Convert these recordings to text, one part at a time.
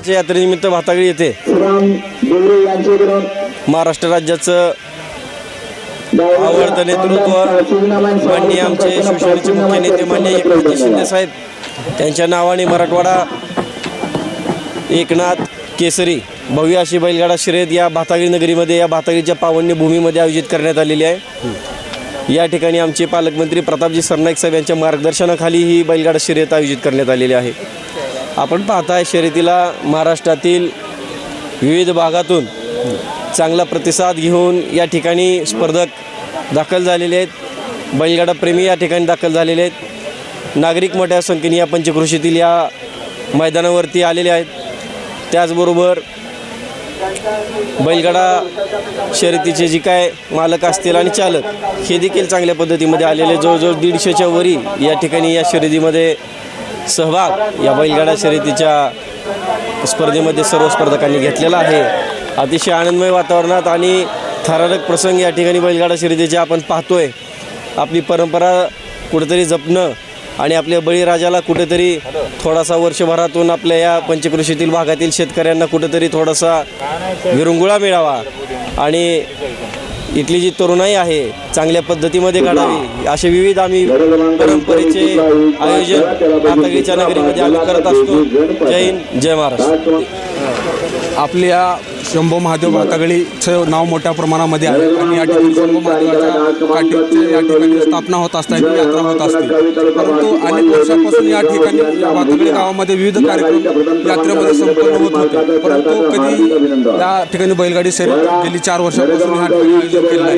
यात्रेनिमित्त भातागळी येथे महाराष्ट्र राज्याचं आवडतं नेतृत्व माननीय आमचे शिवसेनेचे मुख्य नेते माननीय एकनाथ शिंदे साहेब त्यांच्या नावाने मराठवाडा एकनाथ केसरी भव्य अशी बैलगाडा शर्यत या भातागळी नगरीमध्ये या भातागळीच्या पावन्य भूमीमध्ये आयोजित करण्यात आलेली आहे। या ठिकाणी आमचे पालकमंत्री प्रतापजी सरनाईक साहेब यांच्या मार्गदर्शनाखाली ही बैलगाडा शर्यत आयोजित करण्यात आलेली आहे। आपण पाहताय शर्यतीला महाराष्ट्रातील विविध भागातून चांगला प्रतिसाद घेऊन या ठिकाणी स्पर्धक दाखल झालेले आहेत। बैलगाडा प्रेमी या ठिकाणी दाखल झालेले आहेत। नागरिक मोठ्या संख्येने या पंचक्रोशीतील या मैदानावरती आलेले आहेत। त्याचबरोबर बैलगाडा शर्यतीचे जे काय मालक असतील आणि चालक हे देखील चांगल्या पद्धतीमध्ये आलेले जवळजवळ 150च्या वरी या ठिकाणी या शर्यतीमध्ये सहभाग या बैलगाडा शर्यतीच्या स्पर्धेमध्ये सर्व स्पर्धकांनी घेतलेला आहे। अतिशय आनंदमय वातावरणात आणि थरारक प्रसंग या ठिकाणी बैलगाडा शर्यतीचे आपण पाहतोय। आपली परंपरा कुठेतरी जपणं आणि आपल्या बळीराजाला कुठेतरी थोडासा वर्षभरातून आपल्या या पंचक्रोशीतील भागातील शेतकऱ्यांना कुठेतरी थोडासा विरंगुळा मिळावा आणि इथली जी तरुणाई आहे चांगल्या पद्धतीमध्ये घडावी असे विविध आम्ही परंपरेचे आयोजन भातागळीच्या नगरीमध्ये आम्ही करत असतो। जय हिंद जय महाराष्ट्र। आपल्या शंभू महादेव भातागळीचं नाव मोठ्या प्रमाणामध्ये आहे आणि या ठिकाणी शंभू महादेवाच्या काठीची या ठिकाणी स्थापना होत असताना यात्रा होत असते। परंतु अनेक वर्षांपासून या ठिकाणी या भातागळी गावामध्ये विविध कार्यक्रम यात्रेमध्ये संपन्न होत होते, परंतु कधी या ठिकाणी बैलगाडी शर्यत गेली 4 वर्षांपासून या ठिकाणी आयोजन केलेलं आहे।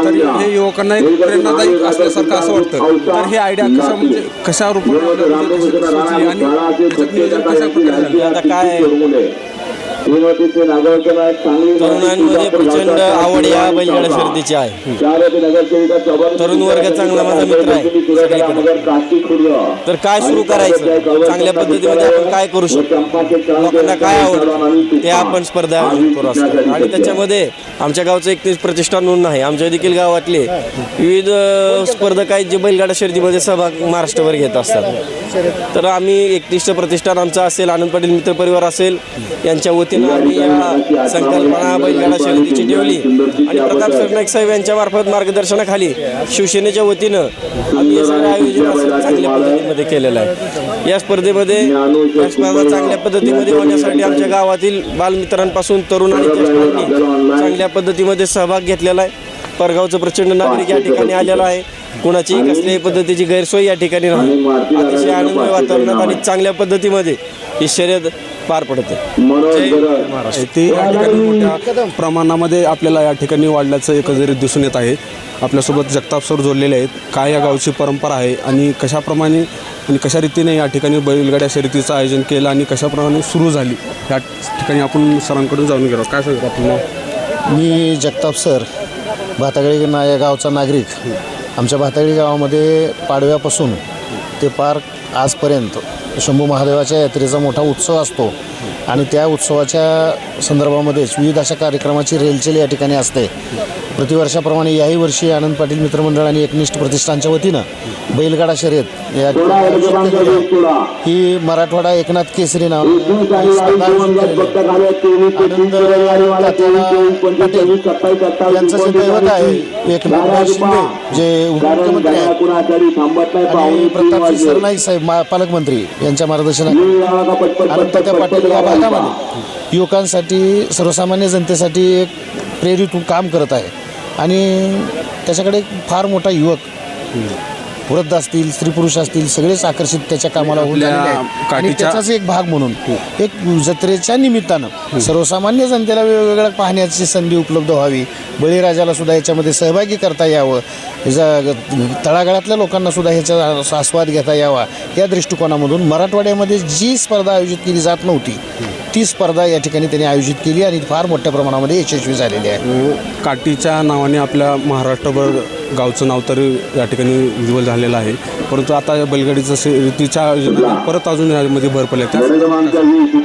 तर हे युवकांना एक प्रेरणादायी असल्यासारखं असं वाटतं। तर हे आयडिया कशा म्हणजे कशा रूपाने सुचली आणि त्याच्यात नियोजन कशा प्रकारे झालं? आता काय तरुणांमध्ये प्रचंड आवड या बैलगाडा शर्यतीची आहे। तरुण वर्ग चांगला माझा मित्र आहे सगळीकडे। तर काय सुरू करायचं चांगल्या पद्धतीमध्ये आपण काय करू शकतो, लोकांना काय आवडतं ते आपण स्पर्धा आयोजित करू असतो। आणि त्याच्यामध्ये आमच्या गावचं एकनिष्ठ प्रतिष्ठान म्हणून आहे, आमच्या देखील गावातले विविध स्पर्धक आहेत जे बैलगाडा शर्यतीमध्ये सहभाग महाराष्ट्रभर घेत असतात। तर आम्ही एकनिष्ठ प्रतिष्ठान आमचं असेल, आनंद पाटील मित्र परिवार असेल यांच्या वतीनं आम्ही या संकल्पना बैलगाडा शर्यतीची ठेवली आणि प्रताप सरनाईक साहेब यांच्या मार्फत मार्गदर्शनाखाली शिवसेनेच्या वतीनं आम्ही हे सगळं आयोजन चांगल्या पद्धतीमध्ये केलेलं आहे। या स्पर्धेमध्ये या स्पर्धा चांगल्या पद्धतीमध्ये होण्यासाठी आमच्या गावातील बालमित्रांपासून तरुण आणि ज्येष्ठांनी चांगल्या पद्धतीमध्ये सहभाग घेतलेला आहे। परगावचं प्रचंड नागरिक या ठिकाणी आलेला आहे। कुणाचीही कसल्याही पद्धतीची गैरसोय या ठिकाणी नाही। अतिशय आनंदमय वातावरणात आणि चांगल्या पद्धतीमध्ये ही शर्यत पार पडते। ते या ठिकाणी मोठ्या प्रमाणामध्ये आपल्याला या ठिकाणी वाढल्याचं एकंदरीत दिसून येत आहे। आपल्यासोबत जगताप सर जोडलेले आहेत। काय या गावची परंपरा आहे आणि कशाप्रमाणे आणि कशा रीतीने या ठिकाणी बैलगाड्या शर्यतीचं आयोजन केलं आणि कशाप्रमाणे सुरू झाली या ठिकाणी आपण सरांकडून जाणून गेलो। काय सांगतो आपण? मी जगताप सर, भातागळी या गावचा नागरिक। आमच्या भातागळी गावामध्ये पाडव्यापासून ते पार आजपर्यंत शंभू महादेवाच्या यात्रेचा मोठा उत्सव असतो आणि त्या उत्सवाच्या संदर्भामध्येच विविध अशा कार्यक्रमाची रेलचेल या ठिकाणी असते। प्रतिवर्षाप्रमाणे याही वर्षी आनंद पाटील मित्रमंडळ आणि एकनिष्ठ प्रतिष्ठानच्या वतीनं बैलगाडा शर्यत या ही मराठवाडा एकनाथ केसरी नाव यांचं जे दैवत आहे एकनाथ शिंदे जे उपमुख्यमंत्री आहेत आणि प्रतापजी सरनाईक साहेब पालकमंत्री यांच्या मार्गदर्शनाखाली अनंत त्या पाटील या भागामध्ये युवकांसाठी सर्वसामान्य जनतेसाठी एक प्रेरित काम करत आहे आणि त्याच्याकडे फार मोठा युवक वृद्ध असतील स्त्री पुरुष असतील सगळेच आकर्षित त्याच्या कामाला होऊन झालेले आहेत। आणि त्याचाच एक भाग म्हणून एक जत्रेच्या निमित्तानं सर्वसामान्य जनतेला वेगवेगळ्या पाहण्याची संधी उपलब्ध व्हावी, बळीराजाला सुद्धा याच्यामध्ये सहभागी करता यावं, तळागाळातल्या लोकांना सुद्धा ह्याचा आस्वाद घेता यावा या दृष्टिकोनामधून मराठवाड्यामध्ये जी स्पर्धा आयोजित केली जात नव्हती ती स्पर्धा या ठिकाणी त्यांनी आयोजित केली आणि फार मोठ्या प्रमाणामध्ये यशस्वी झालेली आहे। काठीच्या नावाने आपल्या महाराष्ट्रभर गावचं नाव तर या ठिकाणी उज्ज्वल झालेलं आहे, परंतु आता या बैलगाडीचं शर्यतीच्या परत अजून यामध्ये भर पडल्या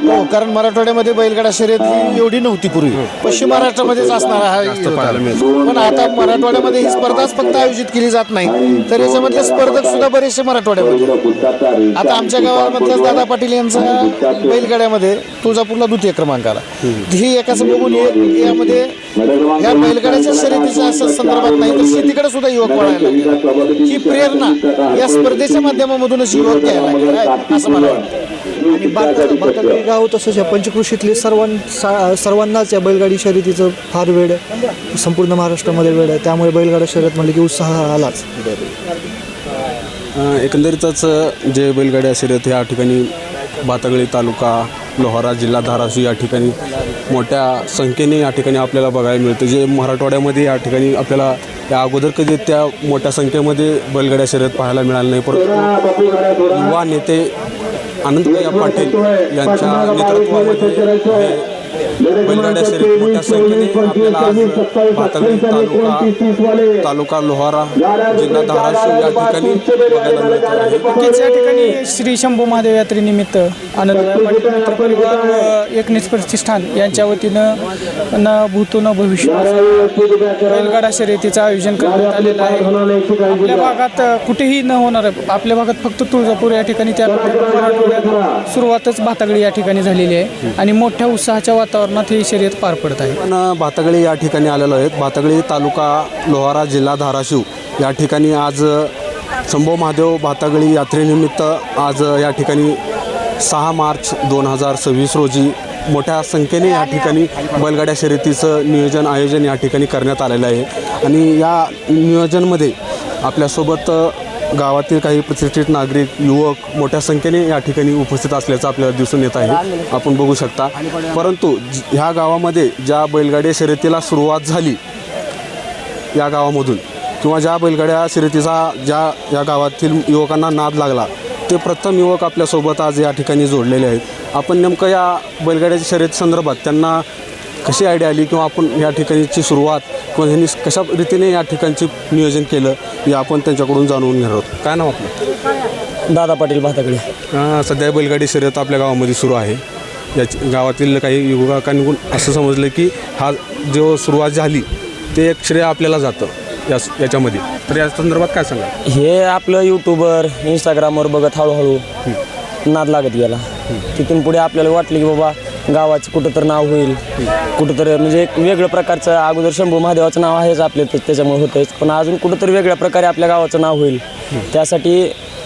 हो, कारण मराठवाड्यामध्ये बैलगाडा शर्यत ही एवढी नव्हती पूर्वी। पश्चिम महाराष्ट्रामध्येच असणारा हा पाहायला मिळतं. पण आता मराठवाड्यामध्ये ही स्पर्धाच फक्त आयोजित केली जात नाही, तर याच्यामधले स्पर्धक सुद्धा बरेचसे मराठवाड्यामध्ये. आता आमच्या गावामधल्याच दादा पाटील यांचा बैलगाड्यामध्ये तुळजापूरला द्वितीय क्रमांक आला. ही एकाच बघून यामध्ये या बैलगाड्याच्या शर्यतीच्या संदर्भात नाही तर शेतीकडे सुद्धा युवक वळायला लागले. ही प्रेरणा या स्पर्धेच्या माध्यमामधूनच युवक घ्यायला लागले असं मला वाटतं. आणि भातगळी गाव तसंच या पंचकृषीतले सर्वांनाच या बैलगाडी शर्यतीचं फार वेळ आहे. संपूर्ण महाराष्ट्रामध्ये वेळ आहे, त्यामुळे बैलगाडा शर्यत म्हणलं की उत्साह आलाच. एकंदरीतच जे बैलगाड्या शर्यत या ठिकाणी भातगळी तालुका लोहारा जिल्हा धाराशिव या ठिकाणी मोठ्या संख्येने या ठिकाणी आपल्याला बघायला मिळतं. जे मराठवाड्यामध्ये या ठिकाणी आपल्याला या अगोदर कधी त्या मोठ्या संख्येमध्ये बैलगाड्या शर्यत पाहायला मिळालं नाही, परंतु युवा नेते अनंतप्रिया पाटील यांच्या नेतृत्वामध्ये बैलगाड्या शर्यत मोठ्या संख्येने आपल्याला आज भातगळी तालुका लोहारा जिल्हा धाराशिव या ठिकाणी बघायला मिळत आहे. नक्कीच या ठिकाणी श्री शंभू महादेव यात्रेनिमित्त आनंदराय पाटील मित्र परिवार व एकनिष्ठ प्रतिष्ठान यांच्या वतीनं न भूतो न भविष्य बैलगाडा शर्यतीचं आयोजन करण्यात आलेलं आहे. आपल्या भागात कुठेही न होणार, आपल्या भागात फक्त तुळजापूर या ठिकाणी त्या मराठवाड्यात सुरुवातच भातगळी या ठिकाणी झालेली आहे आणि मोठ्या उत्साहाच्या वातावरणात ही शर्यत पार पडत आहे. आपण भातगळी या ठिकाणी आलेलो आहेत. भातगळी तालुका लोहारा जिल्हा धाराशिव या ठिकाणी आज शंभू महादेव भातगळी यात्रेनिमित्त आज या ठिकाणी 6 मार्च 2026 रोजी मोठ्या संख्येने या ठिकाणी बैलगाड्या शर्यतीचं आयोजन या ठिकाणी करण्यात आलेलं आहे. आणि या नियोजनमध्ये आपल्यासोबत गावातील काही प्रतिष्ठित नागरिक युवक मोठ्या संख्येने या ठिकाणी उपस्थित असल्याचं आपल्याला दिसून येत आहे, आपण बघू शकता. परंतु ह्या गावामध्ये ज्या बैलगाड्या शर्यतीला सुरुवात झाली या गावामधून किंवा ज्या बैलगाड्या शर्यतीचा या गावातील युवकांना नाद लागला ते प्रथम युवक आपल्यासोबत आज या ठिकाणी जोडलेले आहेत. आपण नेमकं या बैलगाड्याच्या शर्यती संदर्भात त्यांना कशी आयडिया आली किंवा आपण या ठिकाणीची सुरुवात किंवा ह्यांनी कशा रीतीने या ठिकाणचे नियोजन केलं हे आपण त्यांच्याकडून जाणून घेणार आहोत. काय नाव आपलं? दादा पाटील भातगळी. सध्या बैलगाडी शर्यत आपल्या गावामध्ये सुरू आहे. गावातील काही युवकांकडून असं समजलं की हा जो सुरुवात झाली ते एक श्रेय आपल्याला जातं याच्यामध्ये, तर या संदर्भात काय सांगा? हे आपलं यूट्यूबवर इंस्टाग्रामवर बघत हळूहळू नाद लागत गेला. तिथून पुढे आपल्याला वाटलं की बाबा गावाचं कुठं तर नाव होईल, कुठं तर म्हणजे एक वेगळं प्रकारचं, अगोदर शंभू महादेवाचं नाव आहेच आपले त्याच्यामुळे होतंच, पण अजून कुठं तर वेगळ्या प्रकारे आपल्या गावाचं नाव होईल त्यासाठी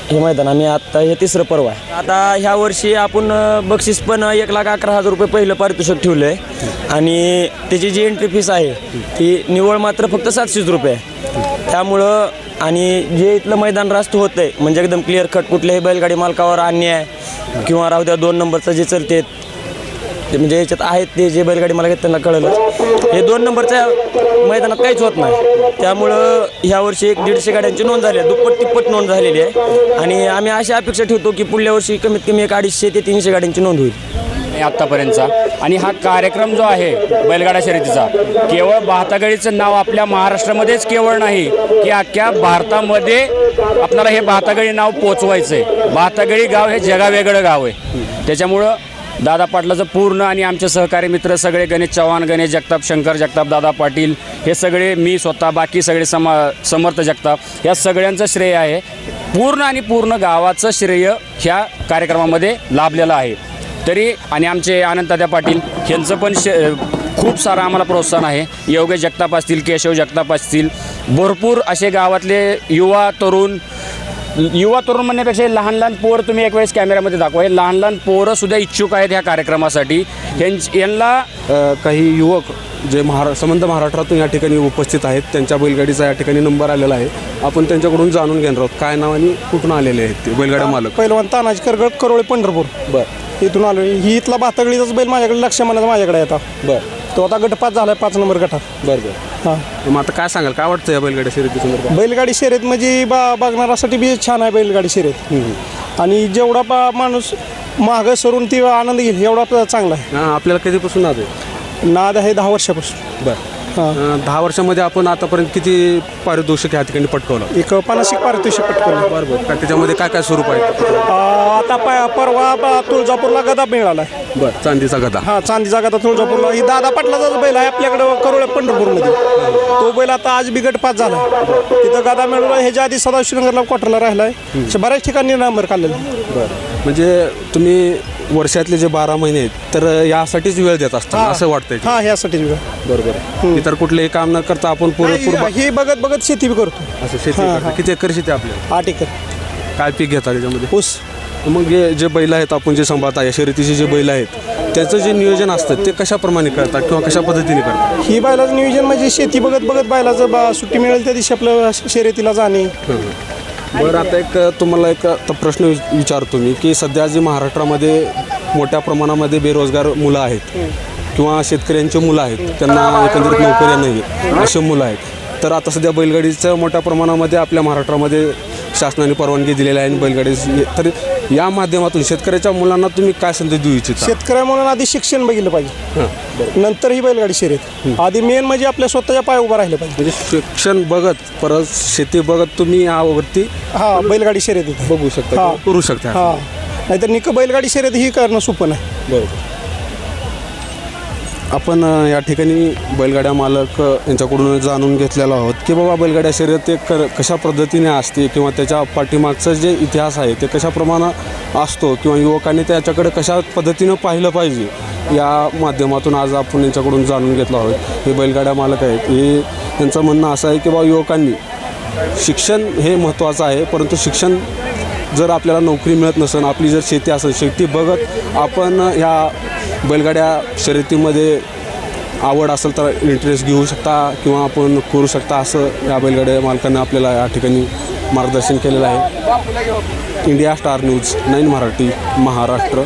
हे मैदान आम्ही आता हे 3रं पर्व आहे. आता ह्या वर्षी आपण बक्षीस पण 1,11,000 रुपये पहिलं पारितोषिक ठेवलं आहे आणि त्याची जी एंट्री फीस आहे ती निव्वळ मात्र फक्त 700 रुपये आहे. त्यामुळं आणि जे इथलं मैदान रास्त होतं आहे म्हणजे एकदम क्लिअर कट, कुठल्याही बैलगाडी मालकावर अन्याय किंवा राहू द्या 2 नंबरचं जे चलते ते म्हणजे याच्यात आहेत ते जे बैलगाडी मला त्यांना कळलं हे 2 नंबरच्या मैदानात काहीच होत नाही. त्यामुळं ह्या वर्षी 150 गाड्यांची नोंद झाली आहे, दुप्पट तिप्पट नोंद झालेली आहे आणि आम्ही अशी अपेक्षा ठेवतो की पुढल्या वर्षी कमीत कमी 250 ते 300 गाड्यांची नोंद होईल आत्तापर्यंतचा. आणि हा कार्यक्रम जो आहे बैलगाडा शर्यतीचा केवळ भातगळीचं नाव आपल्या महाराष्ट्रामध्येच केवळ नाही की अख्ख्या भारतामध्ये आपल्याला हे भातगळी नाव पोचवायचं आहे. भातगळी गाव हे जगावेगळं गाव आहे. त्याच्यामुळं दादा पाटलाचं पूर्ण आणि आमचे सहकारी मित्र सगळे गणेश चव्हाण, गणेश जगताप, शंकर जगताप, दादा पाटील हे सगळे, मी स्वतः, बाकी सगळे समर्थ जगताप या सगळ्यांचं श्रेय आहे. पूर्ण गावाचं श्रेय ह्या कार्यक्रमामध्ये लाभलेलं आहे. तरी आणि आमचे आनंददादा पाटील यांचं पण खूप सारं आम्हाला प्रोत्साहन आहे. योगेश जगताप असतील, केशव जगताप असतील, भरपूर असे गावातले युवा तरुण म्हणण्यापेक्षा लहान पोरं तुम्ही एक वेळेस कॅमेऱ्यामध्ये दाखवा. हे लहान पोरंसुद्धा इच्छुक आहेत ह्या कार्यक्रमासाठी. यांना काही युवक जे संबंध महाराष्ट्रातून या ठिकाणी उपस्थित आहेत त्यांच्या बैलगाडीचा या ठिकाणी नंबर आलेला आहे. आपण त्यांच्याकडून जाणून घेणार आहोत काय नाव आणि कुठून आलेले आहेत ते बैलगाडा मालक. पहिलवान तानाजी करगळ, करोळे, पंढरपूर. बरं, इथून आलो. ही इथला भातगळीचाच बैल माझ्याकडे, लक्ष्मणाचा माझ्याकडे येतात. बरं, तो आता गट 5 झाला, 5 नंबर गटात. बरं. हां, मग आता काय सांगाल, काय वाटतं या बैलगाडी शर्यती संदर्भात? बैलगाडी शर्यत म्हणजे बघणारासाठी बी छान आहे बैलगाडी शर्यत. आणि जेवढा माणूस मागं सरून ती आनंद घेईल एवढा चांगला आहे. हां, आपल्याला कधीपासून नाद आहे? नाद आहे 10 वर्षापासून. बरं. 10 वर्षामध्ये आपण आतापर्यंत किती पारितोषिक या ठिकाणी पटकवलं? एक 50 पारितोषिक पटकवलं. बरोबर. काय त्याच्यामध्ये काय काय स्वरूप आहे? आता परवा तुळजापूरला गदा मिळाला आहे. बरं, चांदीचा गदा. हा चांदीचा गदा तुळजापूरला. ही दादा पाटलाचाच बैल आहे आपल्याकडं करोळ पंढरपूरमध्ये. तो बैल आता आज बिगट पास झाला. तिथं गदा मिळवला. ह्याच्या आधी सदाशिवनगरला क्वार्टरला राहिला आहे. बऱ्याच ठिकाणी नंबर काढलेला. म्हणजे तुम्ही वर्षातले जे 12 महिने आहेत तर यासाठीच वेळ देत असता असं वाटतंय. हा ह्यासाठी बरोबर. इतर कुठलेही काम न करता आपण पुरेपूर ही बघत बघत शेती बी करतो. असं शेती करता. किती एकर शेती आपल्याला? 8 एकर. काय पीक घेतात त्याच्यामध्ये? ऊस. मग हे जे बैल आहेत आपण जे सांभाळता या शर्यतीचे जे बैल आहेत त्याचं जे नियोजन असतं ते कशाप्रमाणे करतात किंवा कशा पद्धतीने करतात? ही बैलाचं नियोजन म्हणजे शेती बघत बघत बैलाचं सुट्टी मिळेल त्या दिवशी आपलं शर्यतीला जाणे. बरं, आता एक तुम्हाला एक प्रश्न विचारतो मी की सध्या जे महाराष्ट्रामध्ये मोठ्या प्रमाणामध्ये बेरोजगार मुलं आहेत किंवा शेतकऱ्यांची मुलं आहेत, त्यांना एकंदरीत नोकऱ्या नाही आहेत, अशी मुलं आहेत. तर आता सध्या बैलगाडीचं मोठ्या प्रमाणामध्ये आपल्या महाराष्ट्रामध्ये शासनाने परवानगी दिलेली आहे आणि बैलगाडी. तर या माध्यमातून शेतकऱ्याच्या मुलांना तुम्ही काय संदेश देऊ इच्छिता? शेतकऱ्या मुलांना आधी शिक्षण बघितलं पाहिजे, नंतर ही बैलगाडी शर्यत. आधी मेन म्हणजे आपल्या स्वतःच्या पाय उभं राहिलं पाहिजे. म्हणजे शिक्षण बघत परत शेती बघत तुम्ही यावरती हा बैलगाडी शर्यत बघू शकता, करू शकता. हा, नाहीतर बैलगाडी शर्यत ही करणं सोपं नाही. बरोबर. आपण या ठिकाणी बैलगाड्या मालक यांच्याकडून जाणून घेतलेलो आहोत की बाबा बैलगाड्या शर्यत ते कशा पद्धतीने असते किंवा त्याच्या पाठीमागचं जे इतिहास आहे ते कशा प्रमाणात असतो किंवा युवकांनी त्याच्याकडे कशा पद्धतीनं पाहिलं पाहिजे या माध्यमातून आज आपण यांच्याकडून जाणून घेतलो आहोत. हे बैलगाड्या मालक आहेत. हे त्यांचं म्हणणं असं आहे की बाबा युवकांनी शिक्षण हे महत्त्वाचं आहे, परंतु शिक्षण जर आपल्याला नोकरी मिळत नसेल, आपली जर शेती असेल, शेती बघत आपण ह्या बैलगाड्या शर्यतीमध्ये आवड असेल तर इंटरेस्ट घेऊ शकता किंवा आपण करू शकता, असं या बैलगाड्या मालकांनी आपल्याला या ठिकाणी मार्गदर्शन केलेलं आहे. India star news 9 Marathi, Maharashtra.